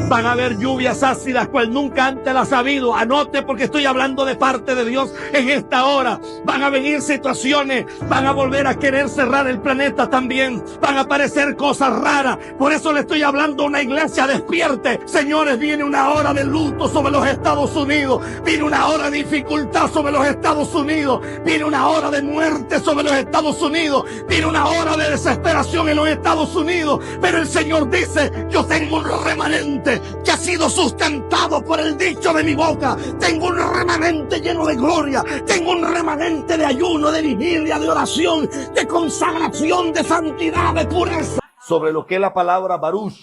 Van a haber lluvias ácidas cual nunca antes las ha habido. Anote, porque estoy hablando de parte de Dios en esta hora. Van a venir situaciones, van a volver a querer cerrar el planeta también. Van a aparecer cosas raras. Por eso le estoy hablando a una iglesia: despierte. Señores, viene una hora de luto sobre los Estados Unidos. Viene una hora de dificultad sobre los Estados Unidos. Viene una hora de muerte sobre los Estados Unidos. Viene una hora de desesperación en los Estados Unidos. Pero el Señor dice: yo tengo un remanente que ha sido sustentado por el dicho de mi boca. Tengo un remanente lleno de gloria. Tengo un remanente de ayuno, de vigilia, de oración, de consagración, de santidad, de pureza. Sobre lo que es la palabra Baruch,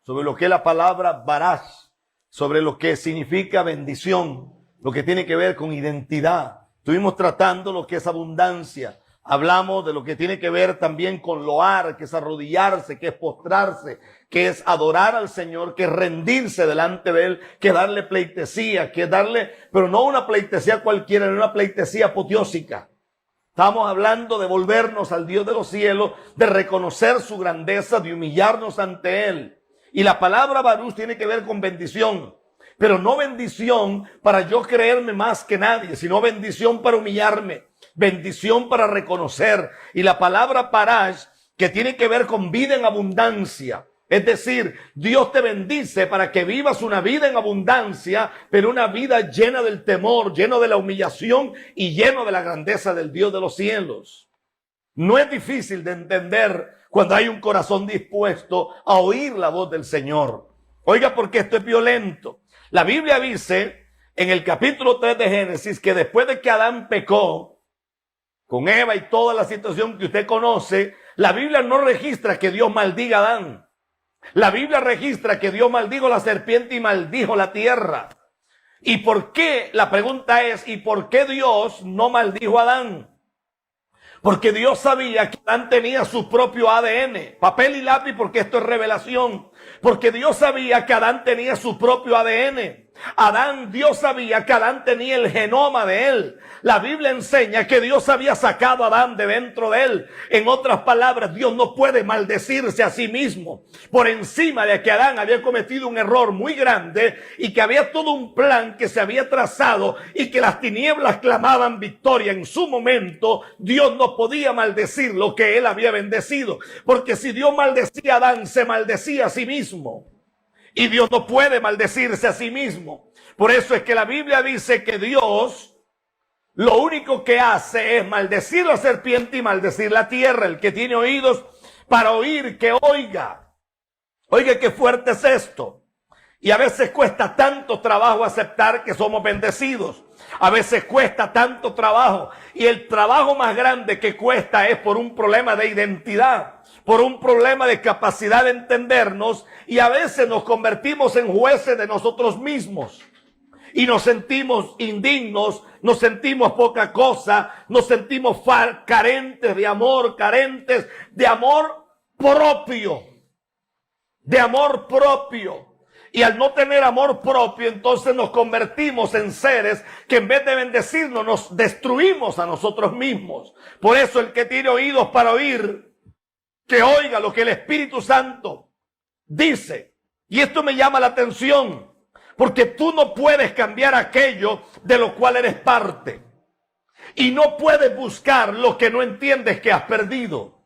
sobre lo que es la palabra Barash, sobre lo que significa bendición, lo que tiene que ver con identidad. Estuvimos tratando lo que es abundancia. Hablamos de lo que tiene que ver también con loar, que es arrodillarse, que es postrarse, que es adorar al Señor, que es rendirse delante de Él, que es darle pleitesía, que es darle, pero no una pleitesía cualquiera, no una pleitesía apoteósica. Estamos hablando de volvernos al Dios de los cielos, de reconocer su grandeza, de humillarnos ante Él. Y la palabra Baruch tiene que ver con bendición, pero no bendición para yo creerme más que nadie, sino bendición para humillarme. Bendición para reconocer. Y la palabra Parash, que tiene que ver con vida en abundancia. Es decir, Dios te bendice para que vivas una vida en abundancia, pero una vida llena del temor, lleno de la humillación y lleno de la grandeza del Dios de los cielos. No es difícil de entender cuando hay un corazón dispuesto a oír la voz del Señor. Oiga, porque esto es violento. La Biblia dice en el capítulo 3 de Génesis que después de que Adán pecó con Eva y toda la situación que usted conoce, la Biblia no registra que Dios maldiga a Adán. La Biblia registra que Dios maldijo la serpiente y maldijo la tierra. ¿Y por qué? La pregunta es, ¿y por qué Dios no maldijo a Adán? Porque Dios sabía que Adán tenía su propio ADN. Papel y lápiz, porque esto es revelación. Porque Dios sabía que Adán tenía su propio ADN. Dios sabía que Adán tenía el genoma de él. La Biblia enseña que Dios había sacado a Adán de dentro de él. En otras palabras, Dios no puede maldecirse a sí mismo. Por encima de que Adán había cometido un error muy grande y que había todo un plan que se había trazado y que las tinieblas clamaban victoria en su momento, Dios no podía maldecir lo que él había bendecido. Porque si Dios maldecía a Adán, se maldecía a sí mismo. Y Dios no puede maldecirse a sí mismo. Por eso es que la Biblia dice que Dios lo único que hace es maldecir la serpiente y maldecir la tierra. El que tiene oídos para oír, que oiga. Oiga, qué fuerte es esto. Y a veces cuesta tanto trabajo aceptar que somos bendecidos. A veces cuesta tanto trabajo. Y el trabajo más grande que cuesta es por un problema de identidad, por un problema de capacidad de entendernos. Y a veces nos convertimos en jueces de nosotros mismos. Y nos sentimos indignos, nos sentimos poca cosa, nos sentimos carentes de amor propio. De amor propio. Y al no tener amor propio, entonces nos convertimos en seres que en vez de bendecirnos, nos destruimos a nosotros mismos. Por eso el que tiene oídos para oír, que oiga lo que el Espíritu Santo dice. Y esto me llama la atención, porque tú no puedes cambiar aquello de lo cual eres parte. Y no puedes buscar lo que no entiendes que has perdido.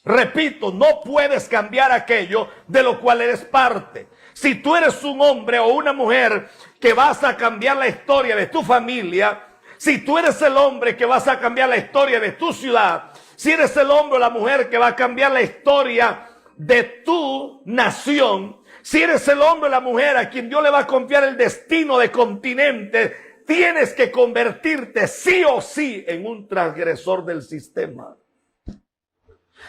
Repito, no puedes cambiar aquello de lo cual eres parte. Si tú eres un hombre o una mujer que vas a cambiar la historia de tu familia, si tú eres el hombre que vas a cambiar la historia de tu ciudad, si eres el hombre o la mujer que va a cambiar la historia de tu nación, si eres el hombre o la mujer a quien Dios le va a confiar el destino de continente, tienes que convertirte sí o sí en un transgresor del sistema.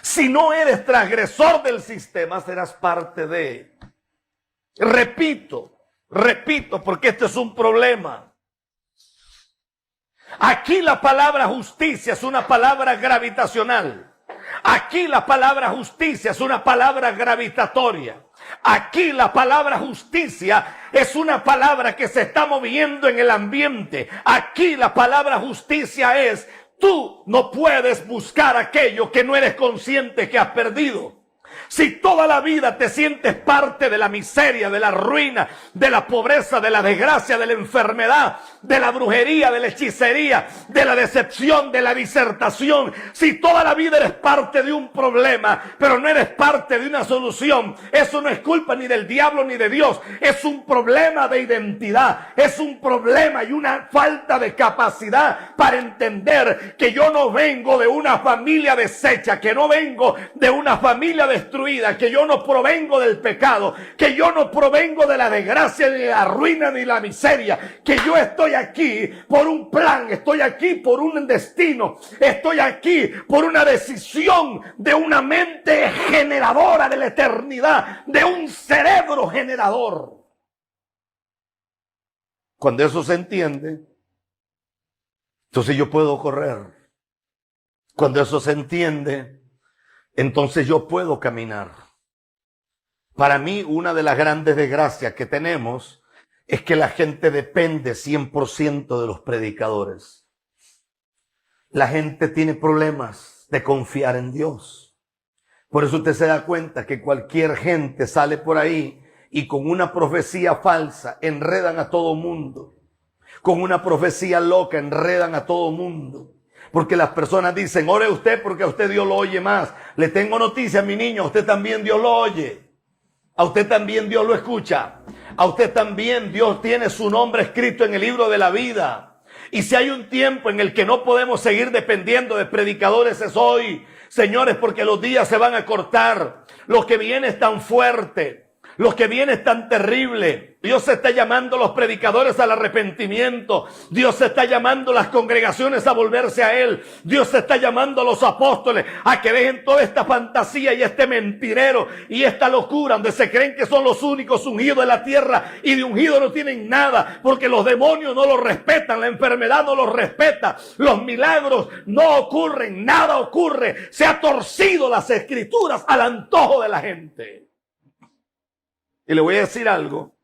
Si no eres transgresor del sistema, serás parte de. Repito, porque este es un problema. Aquí la palabra justicia es una palabra gravitacional. Aquí la palabra justicia es una palabra gravitatoria. Aquí la palabra justicia es una palabra que se está moviendo en el ambiente. Aquí la palabra justicia es: tú no puedes buscar aquello que no eres consciente que has perdido. Si toda la vida te sientes parte de la miseria, de la ruina, de la pobreza, de la desgracia, de la enfermedad, de la brujería, de la hechicería, de la decepción, de la disertación, si toda la vida eres parte de un problema, pero no eres parte de una solución, eso no es culpa ni del diablo ni de Dios, es un problema de identidad, es un problema y una falta de capacidad para entender que yo no vengo de una familia deshecha, que no vengo de una familia destruida, que yo no provengo del pecado, que yo no provengo de la desgracia, ni la ruina, ni la miseria, que yo estoy aquí por un plan, estoy aquí por un destino, estoy aquí por una decisión de una mente generadora de la eternidad, de un cerebro generador. Cuando eso se entiende, entonces yo puedo correr. Cuando eso se entiende, entonces yo puedo caminar. Para mí, una de las grandes desgracias que tenemos es que la gente depende 100% de los predicadores. La gente tiene problemas de confiar en Dios. Por eso usted se da cuenta que cualquier gente sale por ahí y con una profecía falsa enredan a todo mundo. Con una profecía loca enredan a todo mundo. Porque las personas dicen, ore usted porque a usted Dios lo oye más. Le tengo noticia, mi niño, a usted también Dios lo oye. A usted también Dios lo escucha. A usted también Dios tiene su nombre escrito en el libro de la vida. Y si hay un tiempo en el que no podemos seguir dependiendo de predicadores es hoy, señores, porque los días se van a cortar. Lo que viene es tan fuerte. Lo que viene es tan terrible. Dios está llamando a los predicadores al arrepentimiento. Dios está llamando a las congregaciones a volverse a Él. Dios está llamando a los apóstoles a que dejen toda esta fantasía y este mentirero y esta locura donde se creen que son los únicos ungidos de la tierra y de ungido no tienen nada porque los demonios no los respetan, la enfermedad no los respeta, los milagros no ocurren, nada ocurre. Se ha torcido las escrituras al antojo de la gente. Y le voy a decir algo.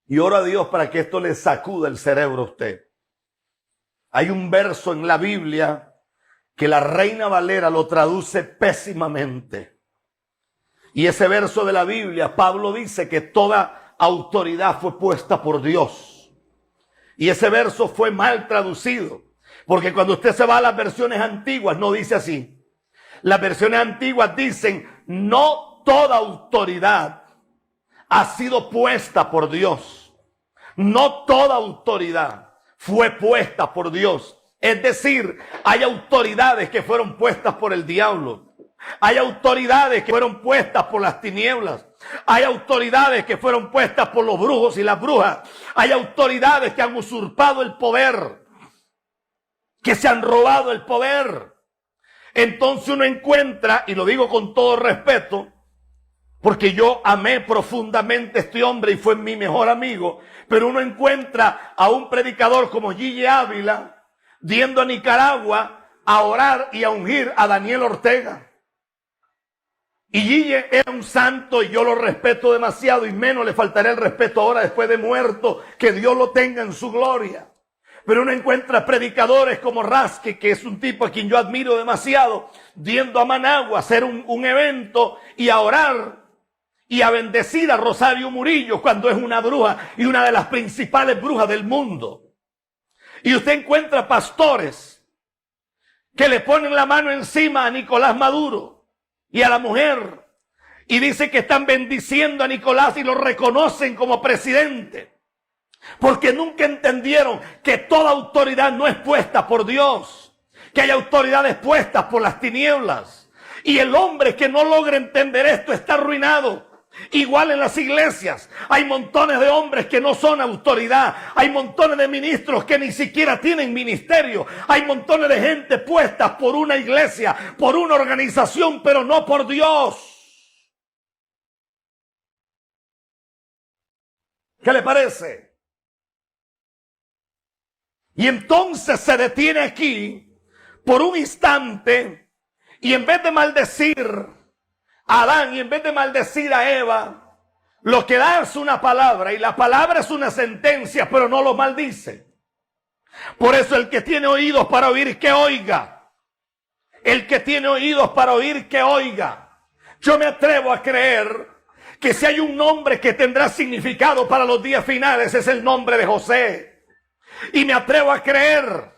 Y oro a Dios para que esto le sacuda el cerebro a usted. Hay un verso en la Biblia que la Reina Valera lo traduce pésimamente. Y ese verso de la Biblia, Pablo dice que toda autoridad fue puesta por Dios. Y ese verso fue mal traducido. Porque cuando usted se va a las versiones antiguas, no dice así. Las versiones antiguas dicen, no toda autoridad ha sido puesta por Dios. No toda autoridad fue puesta por Dios. Es decir, hay autoridades que fueron puestas por el diablo. Hay autoridades que fueron puestas por las tinieblas. Hay autoridades que fueron puestas por los brujos y las brujas. Hay autoridades que han usurpado el poder, que se han robado el poder. Entonces uno encuentra, y lo digo con todo respeto, porque yo amé profundamente a este hombre y fue mi mejor amigo. Pero uno encuentra a un predicador como Gille Ávila yendo a Nicaragua a orar y a ungir a Daniel Ortega. Y Gille era un santo y yo lo respeto demasiado y menos le faltará el respeto ahora después de muerto. Que Dios lo tenga en su gloria. Pero uno encuentra predicadores como Rasque, que es un tipo a quien yo admiro demasiado, yendo a Managua a hacer un evento y a orar y a bendecir a Rosario Murillo cuando es una bruja y una de las principales brujas del mundo. Y usted encuentra pastores que le ponen la mano encima a Nicolás Maduro y a la mujer y dicen que están bendiciendo a Nicolás y lo reconocen como presidente. Porque nunca entendieron que toda autoridad no es puesta por Dios, que hay autoridades puestas por las tinieblas. Y el hombre que no logra entender esto está arruinado. Igual en las iglesias hay montones de hombres que no son autoridad, hay montones de ministros que ni siquiera tienen ministerio, hay montones de gente puesta por una iglesia, por una organización, pero no por Dios. ¿Qué le parece? Y entonces se detiene aquí por un instante y en vez de maldecir a Adán y en vez de maldecir a Eva, lo que da es una palabra y la palabra es una sentencia, pero no lo maldice. Por eso el que tiene oídos para oír, que oiga. El que tiene oídos para oír, que oiga. Yo me atrevo a creer que si hay un nombre que tendrá significado para los días finales, es el nombre de José. Y me atrevo a creer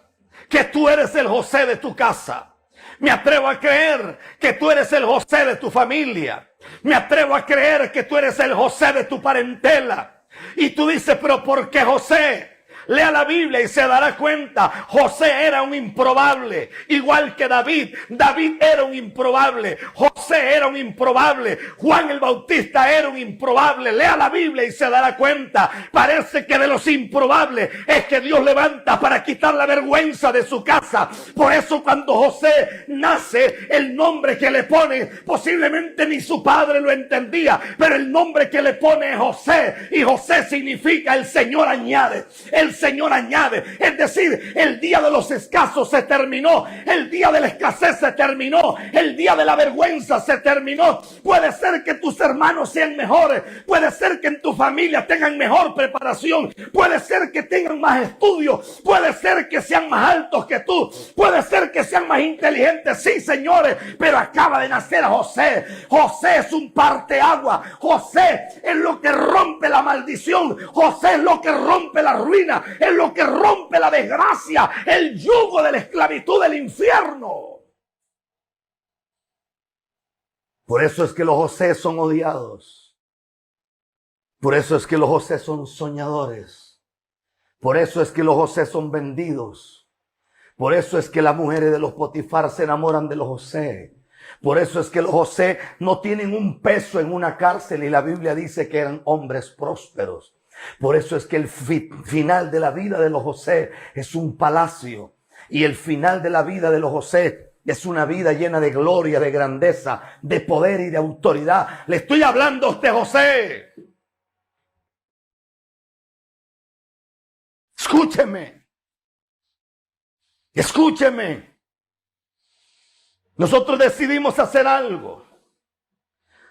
que tú eres el José de tu casa. Me atrevo a creer que tú eres el José de tu familia. Me atrevo a creer que tú eres el José de tu parentela. Y tú dices, pero ¿por qué José? Lea la Biblia y se dará cuenta. José era un improbable, igual que David. David era un improbable. José era un improbable. Juan el Bautista era un improbable. Lea la Biblia y se dará cuenta. Parece que de los improbables es que Dios levanta para quitar la vergüenza de su casa. Por eso cuando José nace, el nombre que le pone, posiblemente ni su padre lo entendía, pero el nombre que le pone es José. Y José significa el Señor añade. El Señor añade, es decir, el día de los escasos se terminó, el día de la escasez se terminó, el día de la vergüenza se terminó. Puede ser que tus hermanos sean mejores, puede ser que en tu familia tengan mejor preparación, puede ser que tengan más estudios, puede ser que sean más altos que tú, puede ser que sean más inteligentes, sí señores, pero acaba de nacer José. José es un parteagua, José es lo que rompe la maldición, José es lo que rompe la ruina, es lo que rompe la desgracia, el yugo de la esclavitud del infierno. Por eso es que los José son odiados. Por eso es que los José son soñadores. Por eso es que los José son vendidos. Por eso es que las mujeres de los Potifar se enamoran de los José. Por eso es que los José no tienen un peso en una cárcel y la Biblia dice que eran hombres prósperos. Por eso es que el final de la vida de los José es un palacio. Y el final de la vida de los José es una vida llena de gloria, de grandeza, de poder y de autoridad. Le estoy hablando a usted, José. Escúcheme. Escúcheme. Nosotros decidimos hacer algo.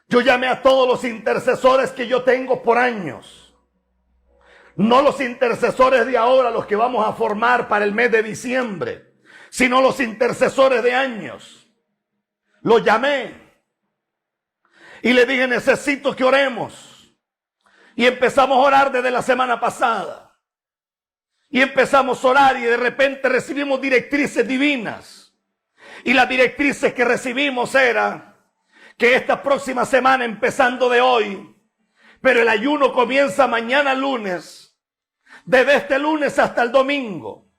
Yo llamé a todos los intercesores que yo tengo por años. No los intercesores de ahora, los que vamos a formar para el mes de diciembre, sino los intercesores de años. Los llamé y le dije, necesito que oremos. Y empezamos a orar desde la semana pasada. Y empezamos a orar y de repente recibimos directrices divinas. Y las directrices que recibimos era que esta próxima semana, empezando de hoy, pero el ayuno comienza mañana lunes, desde este lunes hasta el domingo.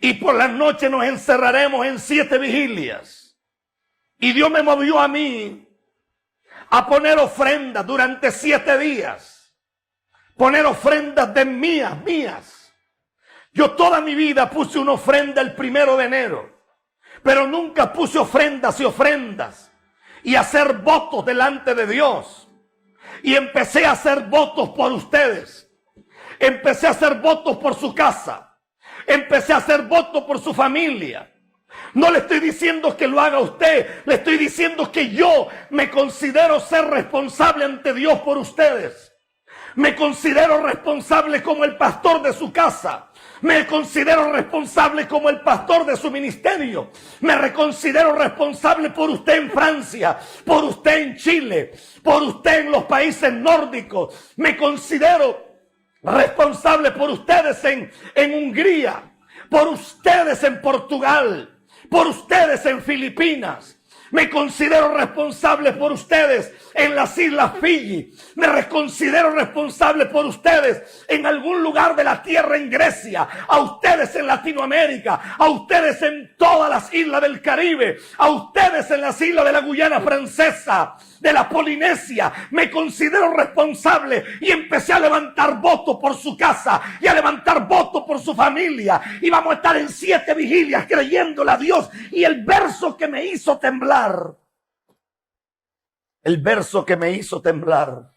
Y por la noche nos encerraremos en 7 vigilias. Y Dios me movió a mí a poner ofrendas durante 7 días. Poner ofrendas de mías. Yo toda mi vida puse una ofrenda el 1 de enero. Pero nunca puse ofrendas y ofrendas. Y hacer votos delante de Dios. Y empecé a hacer votos por ustedes. Empecé a hacer votos por su casa. Empecé a hacer votos por su familia. No le estoy diciendo que lo haga usted. Le estoy diciendo que yo me considero ser responsable ante Dios por ustedes. Me considero responsable como el pastor de su casa. Me considero responsable como el pastor de su ministerio. Me considero responsable por usted en Francia, por usted en Chile, por usted en los países nórdicos. Me considero responsable por ustedes en Hungría, por ustedes en Portugal, por ustedes en Filipinas. Me considero responsable por ustedes en las Islas Fiji. Me considero responsable por ustedes en algún lugar de la tierra en Grecia. A ustedes en Latinoamérica. A ustedes en todas las islas del Caribe. A ustedes en las islas de la Guyana Francesa, de la Polinesia. Me considero responsable y empecé a levantar votos por su casa y a levantar votos por su familia. Y vamos a estar en 7 vigilias creyéndole a Dios. Y el verso que me hizo temblar. El verso que me hizo temblar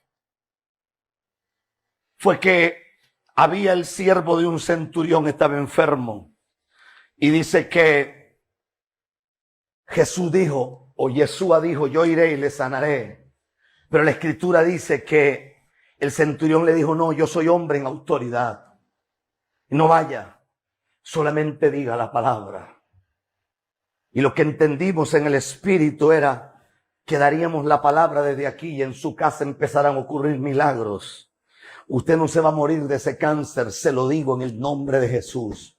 fue que había el siervo de un centurión, estaba enfermo. Y dice que Jesús dijo, o Yeshua dijo, yo iré y le sanaré. Pero la escritura dice que el centurión le dijo, no, yo soy hombre en autoridad. No vaya, solamente diga la palabra. Y lo que entendimos en el espíritu era que daríamos la palabra desde aquí y en su casa empezarán a ocurrir milagros. Usted no se va a morir de ese cáncer, se lo digo en el nombre de Jesús.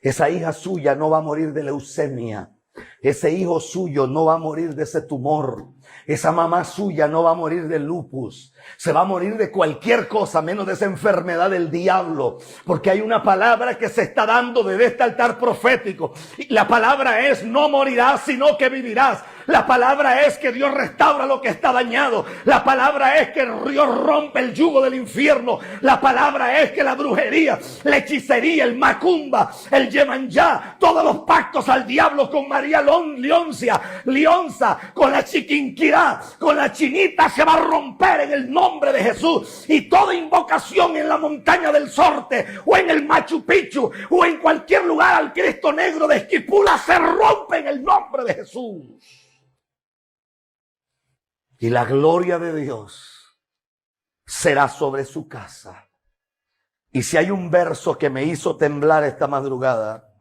Esa hija suya no va a morir de leucemia. Ese hijo suyo no va a morir de ese tumor. Esa mamá suya no va a morir de lupus. Se va a morir de cualquier cosa menos de esa enfermedad del diablo. Porque hay una palabra que se está dando desde este altar profético. Y la palabra es: no morirás, sino que vivirás. La palabra es que Dios restaura lo que está dañado. La palabra es que Dios rompe el yugo del infierno. La palabra es que la brujería, la hechicería, el macumba, el yemanjá, todos los pactos al diablo con María Lionza, con la Chiquinquirá, con la chinita, se va a romper en el nombre de Jesús. Y toda invocación en la montaña del Sorte, o en el Machu Picchu, o en cualquier lugar al Cristo Negro de Esquipula, se rompe en el nombre de Jesús. Y la gloria de Dios será sobre su casa. Y si hay un verso que me hizo temblar esta madrugada,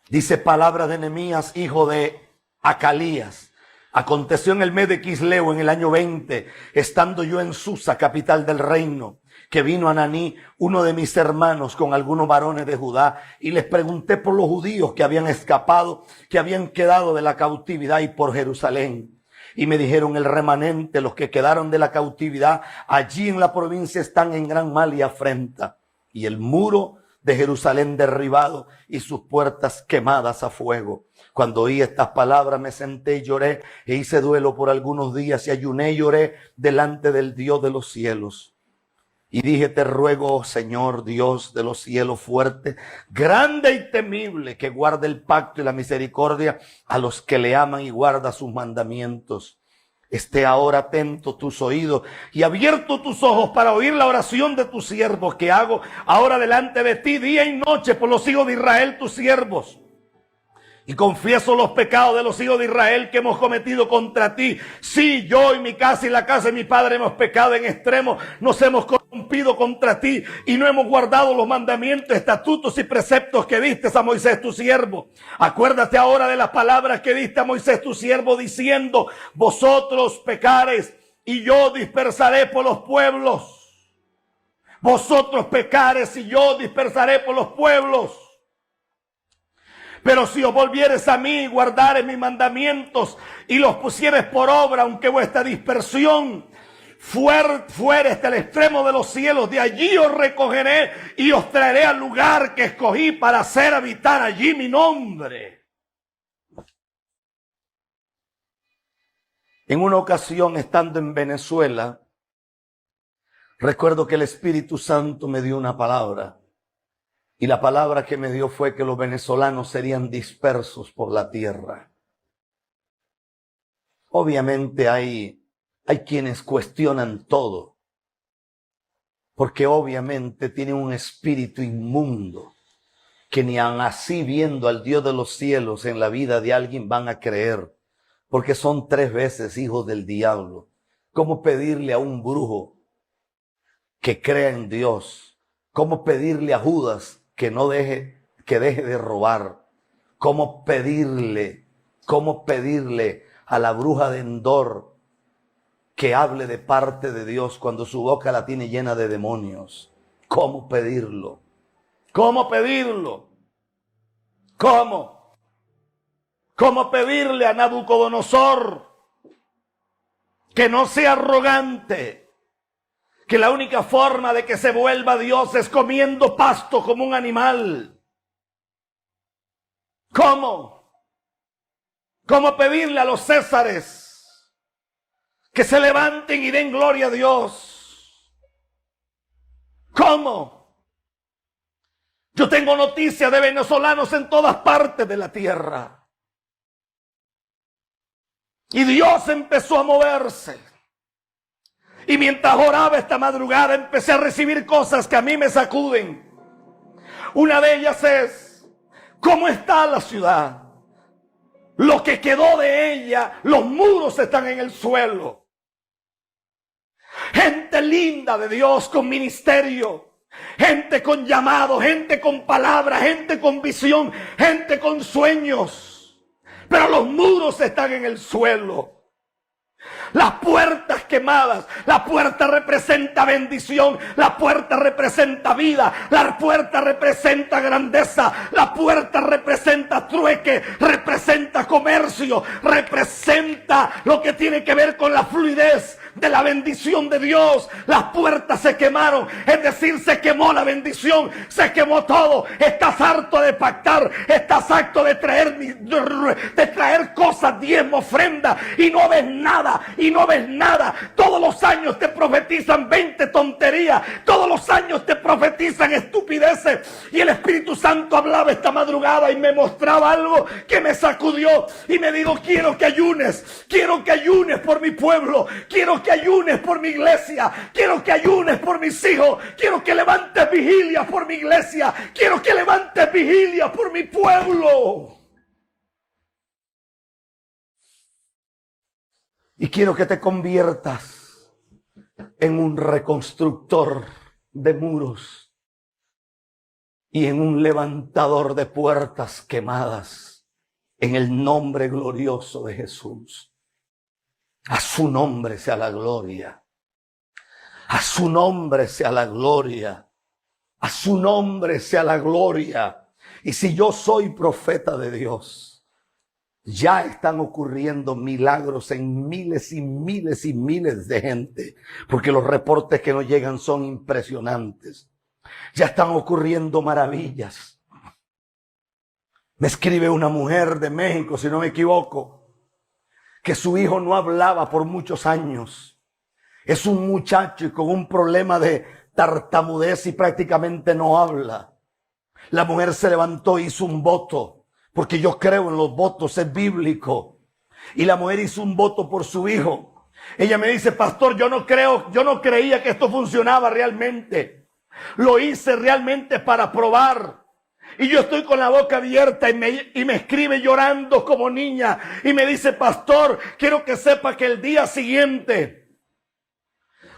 dice: palabra de Nehemías, hijo de Acalías. Aconteció en el mes de Quisleo, en el año 20, estando yo en Susa, capital del reino, que vino Ananí, uno de mis hermanos, con algunos varones de Judá, y les pregunté por los judíos que habían escapado, que habían quedado de la cautividad, y por Jerusalén. Y me dijeron: el remanente, los que quedaron de la cautividad, allí en la provincia están en gran mal y afrenta. Y el muro de Jerusalén derribado y sus puertas quemadas a fuego. Cuando oí estas palabras me senté y lloré, e hice duelo por algunos días, y ayuné y lloré delante del Dios de los cielos. Y dije: te ruego, oh Señor, Dios de los cielos, fuerte, grande y temible, que guarde el pacto y la misericordia a los que le aman y guarda sus mandamientos. Esté ahora atento tus oídos y abierto tus ojos para oír la oración de tus siervos que hago ahora delante de ti día y noche por los hijos de Israel, tus siervos. Y confieso los pecados de los hijos de Israel que hemos cometido contra ti. Sí, yo y mi casa y la casa de mi padre hemos pecado en extremo. Nos hemos corrompido contra ti y no hemos guardado los mandamientos, estatutos y preceptos que diste a Moisés tu siervo. Acuérdate ahora de las palabras que diste a Moisés tu siervo, diciendo: vosotros pecareis y yo dispersaré por los pueblos. Vosotros pecareis y yo dispersaré por los pueblos. Pero si os volvieres a mí y guardares mis mandamientos y los pusieres por obra, aunque vuestra dispersión fuere hasta el extremo de los cielos, de allí os recogeré y os traeré al lugar que escogí para hacer habitar allí mi nombre. En una ocasión, estando en Venezuela, recuerdo que el Espíritu Santo me dio una palabra. Y la palabra que me dio fue que los venezolanos serían dispersos por la tierra. Obviamente hay quienes cuestionan todo, porque obviamente tienen un espíritu inmundo que ni aun así viendo al Dios de los cielos en la vida de alguien van a creer, porque son 3 veces hijos del diablo. ¿Cómo pedirle a un brujo que crea en Dios? ¿Cómo pedirle a Judas que deje de robar? ¿Cómo pedirle a la bruja de Endor que hable de parte de Dios cuando su boca la tiene llena de demonios? ¿Cómo pedirlo? ¿Cómo pedirlo? ¿Cómo? ¿Cómo pedirle a Nabucodonosor que no sea arrogante? Que la única forma de que se vuelva Dios es comiendo pasto como un animal. ¿Cómo? ¿Cómo pedirle a los césares que se levanten y den gloria a Dios? ¿Cómo? Yo tengo noticias de venezolanos en todas partes de la tierra. Y Dios empezó a moverse. Y mientras oraba esta madrugada empecé a recibir cosas que a mí me sacuden. Una de ellas es: ¿cómo está la ciudad? Lo que quedó de ella, los muros están en el suelo. Gente linda de Dios con ministerio, gente con llamado, gente con palabra, gente con visión, gente con sueños. pero los muros están en el suelo. Las puertas quemadas, la puerta representa bendición, la puerta representa vida, la puerta representa grandeza, la puerta representa trueque, representa comercio, representa lo que tiene que ver con la fluidez de la bendición de Dios. Las puertas se quemaron, es decir, se quemó la bendición, se quemó todo. Estás harto de pactar, estás harto de traer cosas, diezmo, ofrenda, y no ves nada, y no ves nada. Todos los años te profetizan 20 tonterías, todos los años te profetizan estupideces, y el Espíritu Santo hablaba esta madrugada y me mostraba algo que me sacudió, y me dijo: quiero que ayunes por mi pueblo, quiero que ayunes por mi iglesia, quiero que ayunes por mis hijos, quiero que levantes vigilia por mi iglesia, quiero que levantes vigilia por mi pueblo. Y quiero que te conviertas en un reconstructor de muros y en un levantador de puertas quemadas, en el nombre glorioso de Jesús. A su nombre sea la gloria. A su nombre sea la gloria. A su nombre sea la gloria. Y si yo soy profeta de Dios, ya están ocurriendo milagros en miles y miles y miles de gente, porque los reportes que nos llegan son impresionantes. Ya están ocurriendo maravillas. Me escribe una mujer de México, si no me equivoco, que su hijo no hablaba por muchos años. Es un muchacho con un problema de tartamudez y prácticamente no habla. La mujer se levantó e hizo un voto, porque yo creo en los votos, es bíblico. Y la mujer hizo un voto por su hijo. Ella me dice: pastor, yo no creía que esto funcionaba realmente. Lo hice realmente para probar. Y yo estoy con la boca abierta y me escribe llorando como niña. Y me dice: pastor, quiero que sepa que el día siguiente,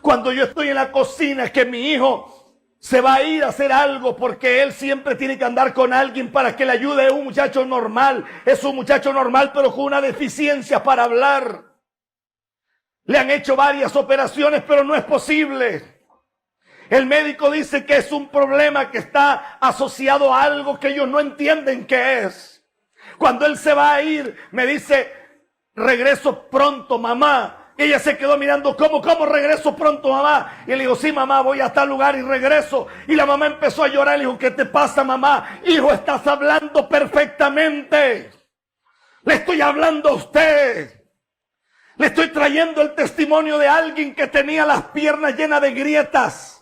cuando yo estoy en la cocina, que mi hijo se va a ir a hacer algo, porque él siempre tiene que andar con alguien para que le ayude. Es un muchacho normal, pero con una deficiencia para hablar. Le han hecho varias operaciones, pero no es posible. El médico dice que es un problema que está asociado a algo que ellos no entienden qué es. Cuando él se va a ir, me dice: regreso pronto, mamá. Y ella se quedó mirando: ¿Cómo regreso pronto, mamá? Y le digo: sí, mamá, voy a tal lugar y regreso. Y la mamá empezó a llorar. Le dijo: ¿qué te pasa, mamá? Hijo, estás hablando perfectamente. Le estoy hablando a usted. Le estoy trayendo el testimonio de alguien que tenía las piernas llenas de grietas.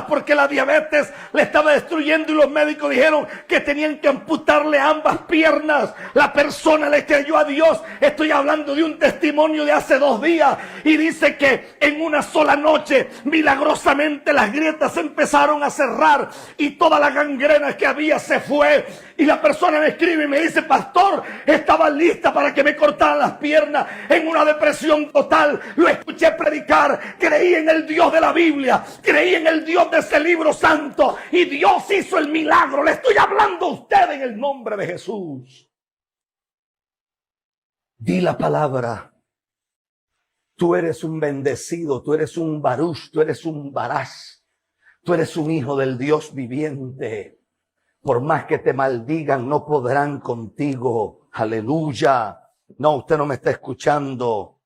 Porque la diabetes le estaba destruyendo, y los médicos dijeron que tenían que amputarle ambas piernas. La persona le creyó a Dios. Estoy hablando de un testimonio de hace 2 días, y dice que en una sola noche, milagrosamente, las grietas empezaron a cerrar y toda la gangrena que había se fue. Y la persona me escribe y me dice: pastor, estaba lista para que me cortaran las piernas, en una depresión total. Lo escuché predicar, creí en el Dios de la Biblia, creí en el Dios de ese libro santo, y Dios hizo el milagro. Le estoy hablando a usted en el nombre de Jesús. Di la palabra. Tú eres un bendecido, tú eres un baruch, tú eres un barás, tú eres un hijo del Dios viviente. Por más que te maldigan, no podrán contigo. Aleluya. No, usted no me está escuchando.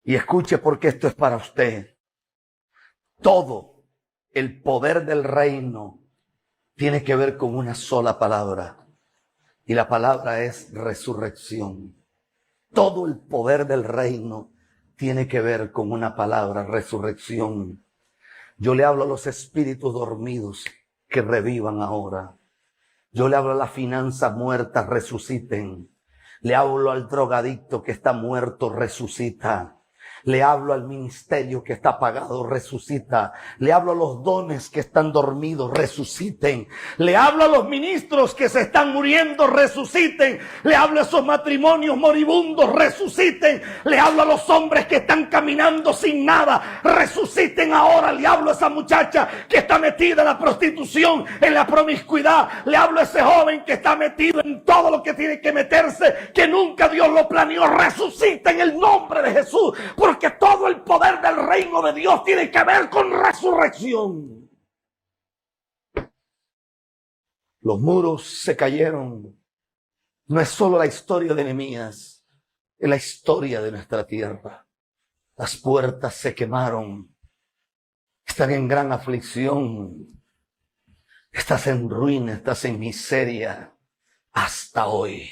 Y escuche, porque esto es para usted. Todo el poder del reino tiene que ver con una sola palabra. Y la palabra es resurrección. Todo el poder del reino tiene que ver con una palabra: resurrección. Yo le hablo a los espíritus dormidos que revivan ahora. Yo le hablo a las finanzas muertas: resuciten. Le hablo al drogadicto que está muerto: resucita. Le hablo al ministerio que está apagado, resucita. Le hablo a los dones que están dormidos, resuciten. Le hablo a los ministros que se están muriendo, resuciten. Le hablo a esos matrimonios moribundos, resuciten. Le hablo a los hombres que están caminando sin nada, resuciten ahora. Le hablo a esa muchacha que está metida en la prostitución, en la promiscuidad. Le hablo a ese joven que está metido en todo lo que tiene que meterse, que nunca Dios lo planeó. Resucita en el nombre de Jesús, porque todo el poder del reino de Dios tiene que ver con resurrección. Los muros se cayeron. No es solo la historia de Nehemías, es la historia de nuestra tierra. Las puertas se quemaron. Están en gran aflicción. Estás en ruina, estás en miseria hasta hoy.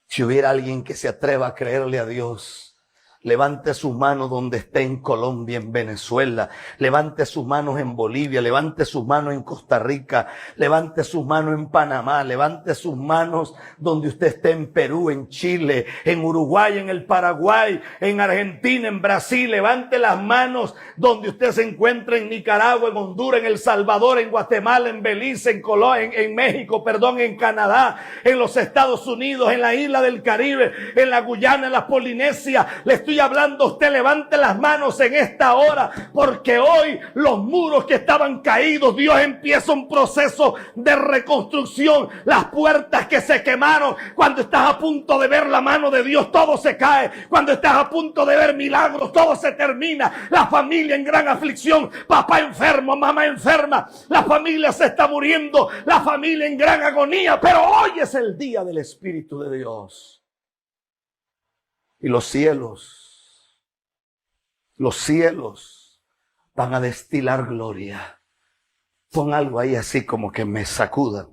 Si hubiera alguien que se atreva a creerle a Dios, levante sus manos donde esté, en Colombia, en Venezuela. Levante sus manos en Bolivia. Levante sus manos en Costa Rica. Levante sus manos en Panamá. Levante sus manos donde usted esté, en Perú, en Chile, en Uruguay, en el Paraguay, en Argentina, en Brasil. Levante las manos donde usted se encuentre, en Nicaragua, en Honduras, en El Salvador, en Guatemala, en Belice, en Colombia, en México, en Canadá, en los Estados Unidos, en la isla del Caribe, en la Guyana, en la Polinesia. Le estoy hablando a usted, levante las manos en esta hora, porque hoy los muros que estaban caídos, Dios empieza un proceso de reconstrucción. Las puertas que se quemaron, cuando estás a punto de ver la mano de Dios, todo se cae. Cuando estás a punto de ver milagros, todo se termina. La familia en gran aflicción, papá enfermo, mamá enferma, la familia se está muriendo, la familia en gran agonía, pero hoy es el día del Espíritu de Dios. Y los cielos van a destilar gloria. Pon algo ahí así como que me sacuda.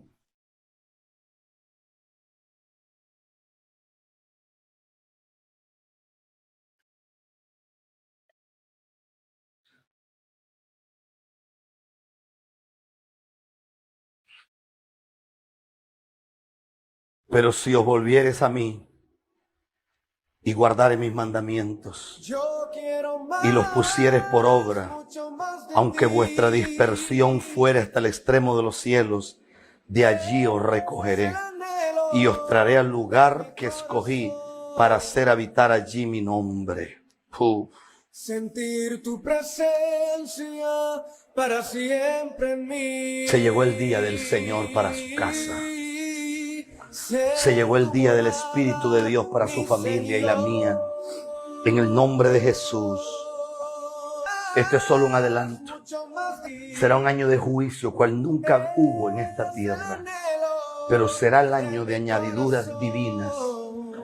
Pero si os volvieres a mí y guardare mis mandamientos y los pusieres por obra, aunque vuestra dispersión fuere hasta el extremo de los cielos, de allí os recogeré y os traeré al lugar que escogí para hacer habitar allí mi nombre. Sentir tu presencia para siempre en mí. Se llegó el día del Señor para su casa. Se llegó el día del Espíritu de Dios para su familia y la mía. En el nombre de Jesús. Este es solo un adelanto. Será un año de juicio, cual nunca hubo en esta tierra. Pero será el año de añadiduras divinas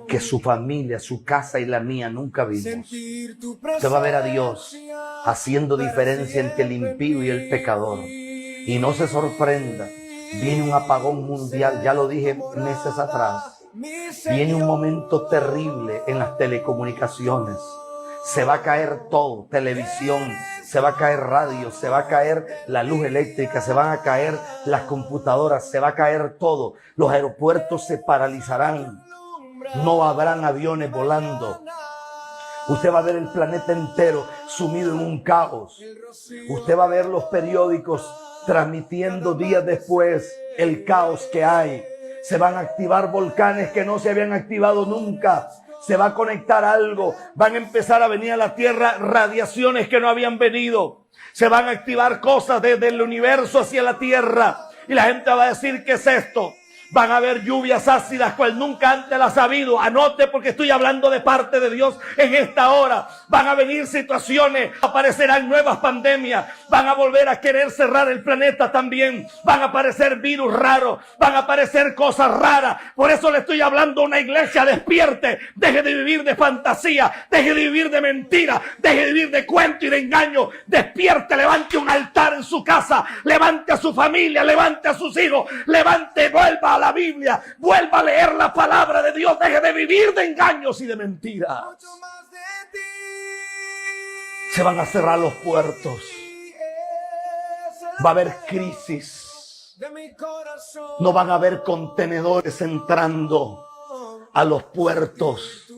que su familia, su casa y la mía nunca vimos. Se va a ver a Dios haciendo diferencia entre el impío y el pecador. Y no se sorprenda. Viene un apagón mundial, ya lo dije meses atrás. Viene un momento terrible en las telecomunicaciones. Se va a caer todo, televisión, se va a caer radio, se va a caer la luz eléctrica, se van a caer las computadoras, se va a caer todo. Los aeropuertos se paralizarán. No habrán aviones volando. Usted va a ver el planeta entero sumido en un caos. Usted va a ver los periódicos transmitiendo días después el caos que hay. Se van a activar volcanes que no se habían activado nunca. Se va a conectar algo. Van a empezar a venir a la Tierra radiaciones que no habían venido. Se van a activar cosas desde el universo hacia la Tierra. Y la gente va a decir, ¿qué es esto? Van a haber lluvias ácidas cual nunca antes las ha habido. Anote, porque estoy hablando de parte de Dios en esta hora. Van a venir situaciones, aparecerán nuevas pandemias. Van a volver a querer cerrar el planeta también. Van a aparecer virus raros. Van a aparecer cosas raras. Por eso le estoy hablando a una iglesia: despierte. Deje de vivir de fantasía. Deje de vivir de mentira. Deje de vivir de cuento y de engaño. Despierte, levante un altar en su casa. Levante a su familia. Levante a sus hijos. Levante, vuelva a la Biblia, vuelva a leer la palabra de Dios, deje de vivir de engaños y de mentiras. Se van a cerrar los puertos, va a haber crisis, no van a haber contenedores entrando a los puertos,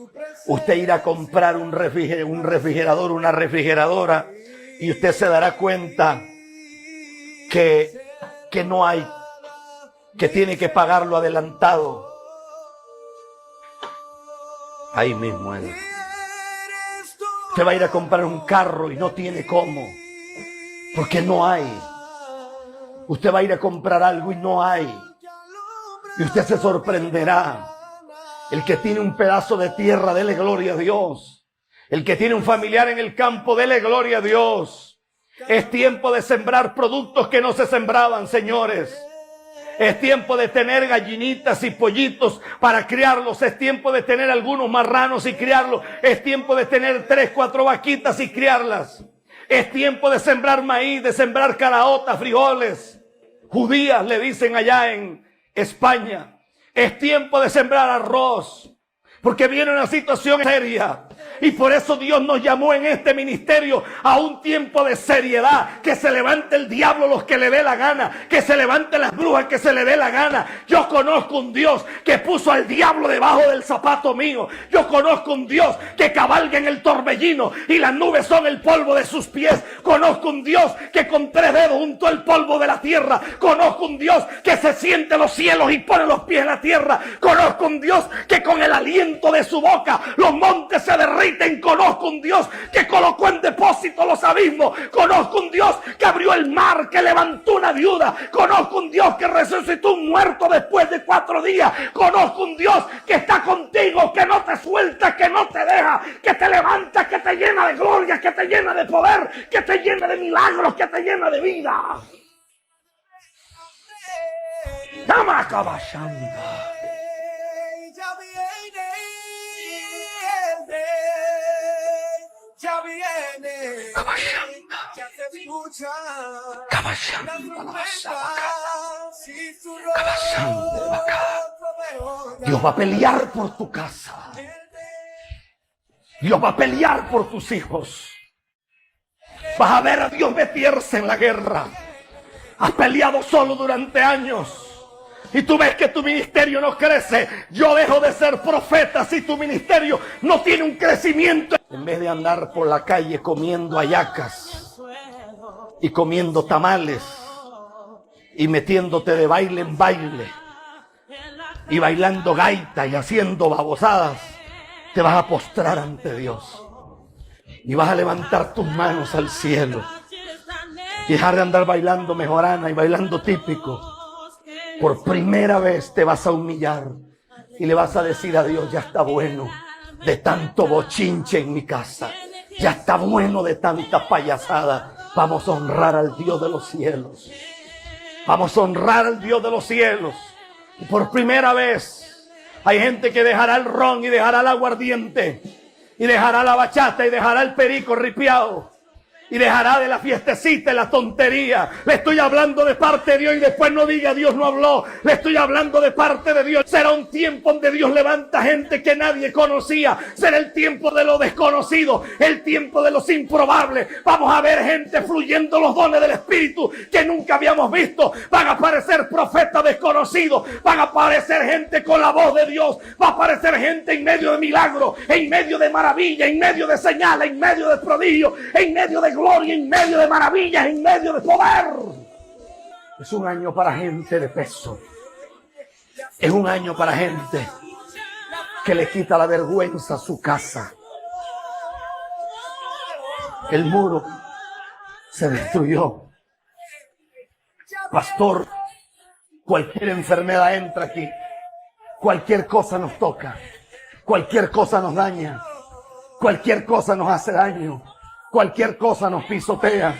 Usted irá a comprar un refrigerador, una refrigeradora, y usted se dará cuenta que no hay, que tiene que pagarlo adelantado. Ahí mismo él. Usted va a ir a comprar un carro y no tiene cómo, porque no hay. Usted va a ir a comprar algo y no hay. Y usted se sorprenderá. El que tiene un pedazo de tierra, dele gloria a Dios. El que tiene un familiar en el campo, dele gloria a Dios. Es tiempo de sembrar productos que no se sembraban, señores. Es tiempo de tener gallinitas y pollitos para criarlos. Es tiempo de tener algunos marranos y criarlos. Es tiempo de tener 3, 4 vaquitas y criarlas. Es tiempo de sembrar maíz, de sembrar caraotas, frijoles. Judías le dicen allá en España. Es tiempo de sembrar arroz. Porque viene una situación seria. Y por eso Dios nos llamó en este ministerio a un tiempo de seriedad. Que se levante el diablo los que le dé la gana. Que se levante las brujas que se le dé la gana. Yo conozco un Dios que puso al diablo debajo del zapato mío. Yo conozco un Dios que cabalga en el torbellino y las nubes son el polvo de sus pies. Conozco un Dios que con 3 dedos juntó el polvo de la tierra. Conozco un Dios que se siente los cielos y pone los pies en la tierra. Conozco un Dios que con el aliento de su boca los montes se derriten. Conozco un Dios que colocó en depósito los abismos. Conozco un Dios que abrió el mar, que levantó una viuda. Conozco un Dios que resucitó un muerto después de 4 días. Conozco un Dios que está contigo, que no te suelta, que no te deja, que te levanta, que te llena de gloria, que te llena de poder, que te llena de milagros, que te llena de vida. Dama caballanda. Ya viene, ya se escucha, Dios va a pelear por tu casa. Dios va a pelear por tus hijos. Vas a ver a Dios meterse en la guerra. Has peleado solo durante años. Y tú ves que tu ministerio no crece. Yo dejo de ser profeta si tu ministerio no tiene un crecimiento. En vez de andar por la calle comiendo hallacas y comiendo tamales y metiéndote de baile en baile y bailando gaita y haciendo babosadas, te vas a postrar ante Dios y vas a levantar tus manos al cielo y dejar de andar bailando mejorana y bailando típico. Por primera vez te vas a humillar y le vas a decir a Dios: ya está bueno de tanto bochinche en mi casa. Ya está bueno de tanta payasada. Vamos a honrar al Dios de los cielos. Vamos a honrar al Dios de los cielos. Y por primera vez hay gente que dejará el ron y dejará el aguardiente y dejará la bachata y dejará el perico ripiado. Y dejará de la fiestecita y la tontería. Le estoy hablando de parte de Dios y después no diga Dios no habló. Le estoy hablando de parte de Dios. Será un tiempo donde Dios levanta gente que nadie conocía. Será el tiempo de lo desconocido, el tiempo de los improbables. Vamos a ver gente fluyendo los dones del Espíritu que nunca habíamos visto. Van a aparecer profetas desconocidos. Van a aparecer gente con la voz de Dios. Va a aparecer gente en medio de milagros, en medio de maravillas, en medio de señales, en medio de prodigios, en medio de gloria, en medio de maravillas, en medio de poder. Es un año para gente de peso. Es un año para gente que le quita la vergüenza a su casa. El muro se destruyó. Pastor, cualquier enfermedad entra aquí. Cualquier cosa nos toca. Cualquier cosa nos daña. Cualquier cosa nos hace daño. Cualquier cosa nos pisotea.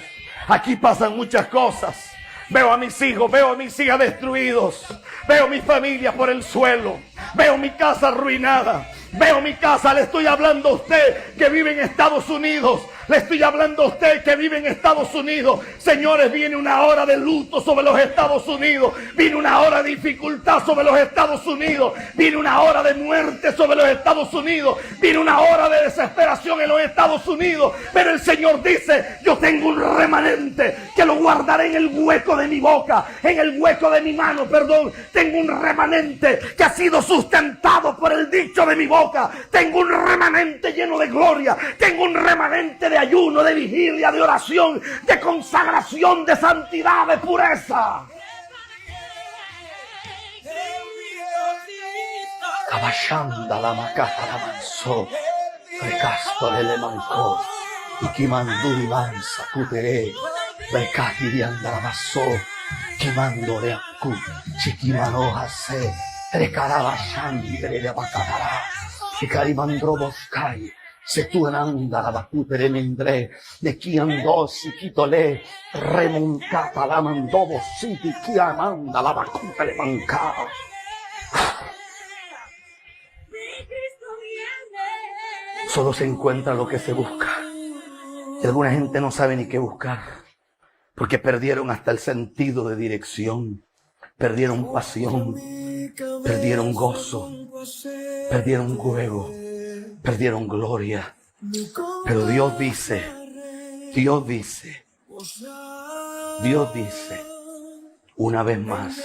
Aquí pasan muchas cosas. Veo a mis hijos, veo a mis hijas destruidos. Veo mi familia por el suelo. Veo mi casa arruinada. Veo mi casa. Le estoy hablando a usted que vive en Estados Unidos. Le estoy hablando a usted que vive en Estados Unidos. Señores, viene una hora de luto sobre los Estados Unidos. Viene una hora de dificultad sobre los Estados Unidos. Viene una hora de muerte sobre los Estados Unidos. Viene una hora de desesperación en los Estados Unidos. Pero el Señor dice: yo tengo un remanente que lo guardaré en el hueco de mi boca, en el hueco de mi mano, perdón. Tengo un remanente que ha sido sustentado por el dicho de mi boca. boca. Tengo un remanente lleno de gloria. Tengo un remanente de ayuno, de vigilia, de oración, de consagración, de santidad, de pureza. Cabashanda la macata la manso, recasto le mancó, y quimanduri mansa putere, recati di andara maso, quimando le acu, chiquimano hase, recarabashandi de la bacatara, chicarimandro boscai, se tu anda la bacutere mendré, de chi andò si quitole, remoncata la mandò bossiti, chi amanda la bacutere mancava. Solo se encuentra lo que se busca. Y alguna gente no sabe ni qué buscar, porque perdieron hasta el sentido de dirección, perdieron pasión, perdieron gozo, perdieron juego, perdieron gloria. Pero Dios dice, una vez más,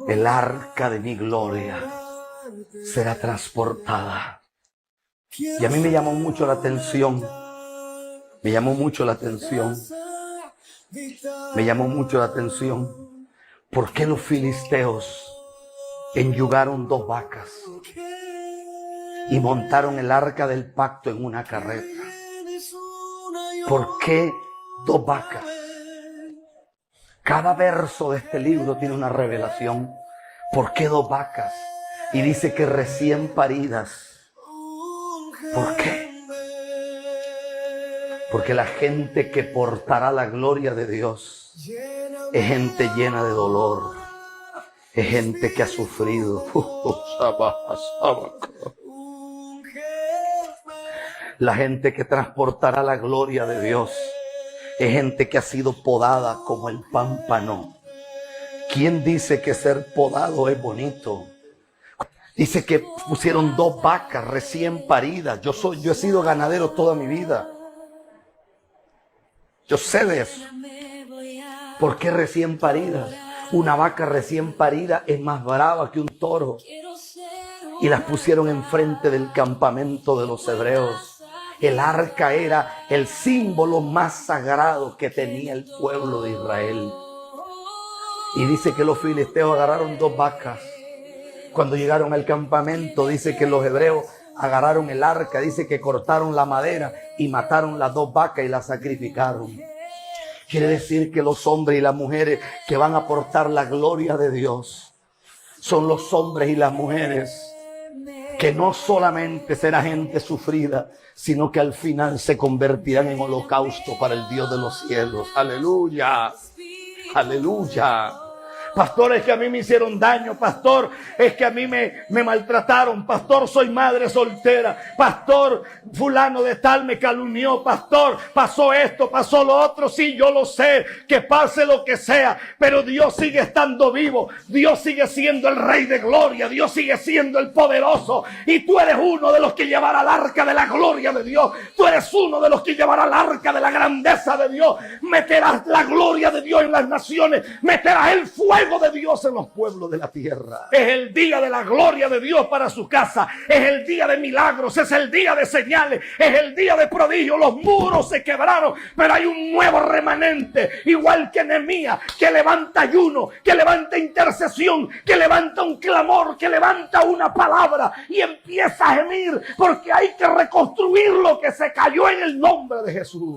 el arca de mi gloria será transportada. Y a mí me llamó mucho la atención, ¿por qué los filisteos enyugaron 2 vacas y montaron el arca del pacto en una carreta? ¿Por qué 2 vacas? Cada verso de este libro tiene una revelación. ¿Por qué 2 vacas? Y dice que recién paridas. ¿Por qué? Porque la gente que portará la gloria de Dios es gente llena de dolor, es gente que ha sufrido. La gente que transportará la gloria de Dios es gente que ha sido podada como el pámpano. ¿Quién dice que ser podado es bonito? Dice que pusieron 2 vacas recién paridas. Yo he sido ganadero toda mi vida. Yo sé de eso. ¿Por qué recién paridas? Una vaca recién parida es más brava que un toro. Y las pusieron enfrente del campamento de los hebreos. El arca era el símbolo más sagrado que tenía el pueblo de Israel. Y dice que los filisteos agarraron 2 vacas. Cuando llegaron al campamento, dice que los hebreos agarraron el arca, dice que cortaron la madera y mataron las 2 vacas y las sacrificaron. Quiere decir que los hombres y las mujeres que van a portar la gloria de Dios son los hombres y las mujeres que no solamente será gente sufrida, sino que al final se convertirán en holocausto para el Dios de los cielos. Aleluya, aleluya. Pastor, es que a mí me hicieron daño. Pastor, es que a mí me maltrataron. Pastor, soy madre soltera. Pastor, fulano de tal me calumnió. Pastor, pasó esto, pasó lo otro. Sí, yo lo sé, que pase lo que sea, pero Dios sigue estando vivo. Dios sigue siendo el Rey de gloria. Dios sigue siendo el poderoso. Y tú eres uno de los que llevará el arca de la gloria de Dios. Tú eres uno de los que llevará el arca de la grandeza de Dios. Meterás la gloria de Dios en las naciones. Meterás el fuego de Dios en los pueblos de la tierra. Es el día de la gloria de Dios para su casa. Es el día de milagros. Es el día de señales. Es el día de prodigios. Los muros se quebraron, pero hay un nuevo remanente, igual que Nehemías, que levanta ayuno, que levanta intercesión, que levanta un clamor, que levanta una palabra y empieza a gemir, porque hay que reconstruir lo que se cayó en el nombre de Jesús.